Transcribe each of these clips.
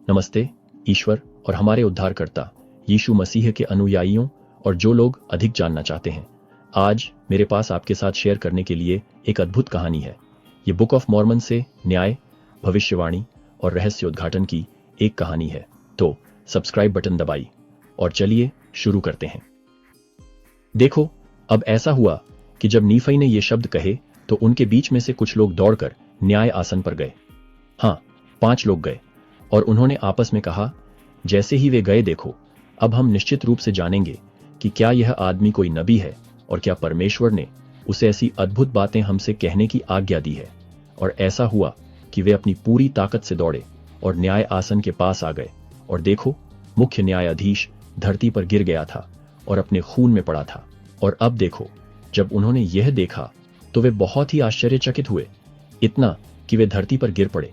नमस्ते ईश्वर और हमारे उद्धारकर्ता यीशु मसीह के अनुयायियों और जो लोग अधिक जानना चाहते हैं। आज मेरे पास आपके साथ शेयर करने के लिए एक अद्भुत कहानी है। ये बुक ऑफ मॉर्मन से न्याय, भविष्यवाणी और रहस्य उद्घाटन की एक कहानी है। तो सब्सक्राइब बटन दबाइए और चलिए शुरू करते हैं। देखो, अब ऐसा हुआ कि जब नीफई ने ये शब्द कहे तो उनके बीच में से कुछ लोग दौड़कर न्याय आसन पर गए। हाँ, 5 लोग गए और उन्होंने आपस में कहा, जैसे ही वे गए, देखो, अब हम निश्चित रूप से जानेंगे कि क्या यह आदमी कोई नबी है और क्या परमेश्वर ने उसे ऐसी अद्भुत बातें हमसे कहने की आज्ञा दी है। और ऐसा हुआ कि वे अपनी पूरी ताकत से दौड़े और न्याय आसन के पास आ गए। और देखो, मुख्य न्यायाधीश धरती पर गिर गया था और अपने खून में पड़ा था। और अब देखो, जब उन्होंने यह देखा तो वे बहुत ही आश्चर्यचकित हुए, इतना कि वे धरती पर गिर पड़े,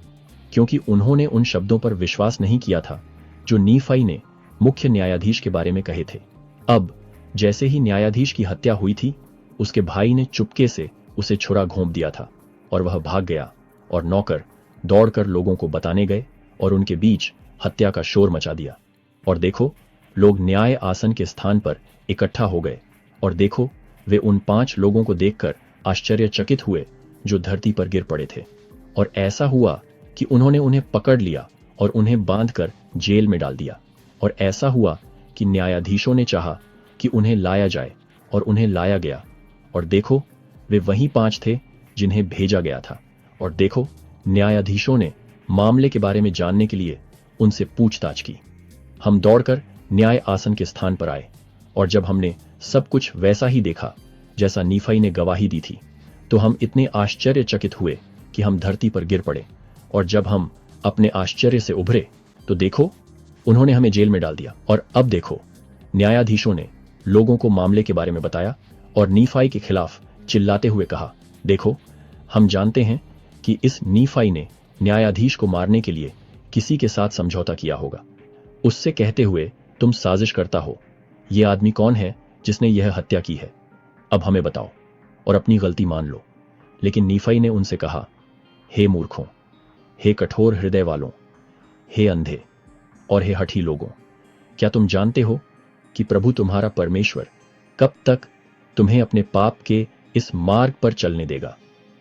क्योंकि उन्होंने उन शब्दों पर विश्वास नहीं किया था जो नीफई ने मुख्य न्यायाधीश के बारे में कहे थे। अब जैसे ही न्यायाधीश की हत्या हुई थी, उसके भाई ने चुपके से उसे छुरा घोंप दिया था और वह भाग गया। और नौकर दौड़कर लोगों को बताने गए और उनके बीच हत्या का शोर मचा दिया। और देखो, लोग न्याय आसन के स्थान पर इकट्ठा हो गए। और देखो, वे उन 5 लोगों को देखकर आश्चर्यचकित हुए जो धरती पर गिर पड़े थे। और ऐसा हुआ कि उन्होंने उन्हें पकड़ लिया और उन्हें बांधकर जेल में डाल दिया। और ऐसा हुआ कि न्यायाधीशों ने चाहा कि उन्हें लाया जाए और उन्हें लाया गया। और देखो, वे वही 5 थे जिन्हें भेजा गया था। और देखो, न्यायाधीशों ने मामले के बारे में जानने के लिए उनसे पूछताछ की। हम दौड़कर न्याय आसन के स्थान पर आए और जब हमने सब कुछ वैसा ही देखा जैसा नीफई ने गवाही दी थी, तो हम इतने आश्चर्यचकित हुए कि हम धरती पर गिर पड़े। और जब हम अपने आश्चर्य से उभरे तो देखो, उन्होंने हमें जेल में डाल दिया। और अब देखो, न्यायाधीशों ने लोगों को मामले के बारे में बताया और नीफई के खिलाफ चिल्लाते हुए कहा, देखो, हम जानते हैं कि इस नीफई ने न्यायाधीश को मारने के लिए किसी के साथ समझौता किया होगा, उससे कहते हुए तुम साजिश करता हो। यह आदमी कौन है जिसने यह हत्या की है? अब हमें बताओ और अपनी गलती मान लो। लेकिन नीफई ने उनसे कहा, हे मूर्खों, हे कठोर हृदय वालों, हे अंधे और हे हठी लोगों, क्या तुम जानते हो कि प्रभु तुम्हारा परमेश्वर कब तक तुम्हें अपने पाप के इस मार्ग पर चलने देगा?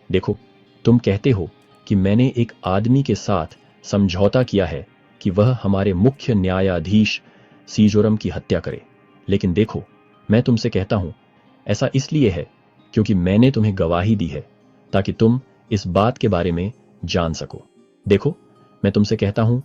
देखो, तुम कहते हो कि मैंने एक आदमी के साथ समझौता किया है कि वह हमारे मुख्य न्यायाधीश सीजोरम की हत्या करे। लेकिन देखो, मैं तुमसे कहता हूं, ऐसा इसलिए है क्योंकि मैंने तुम्हें गवाही दी है ताकि तुम इस बात के बारे में जान सको। देखो, मैं तुमसे कहता हूं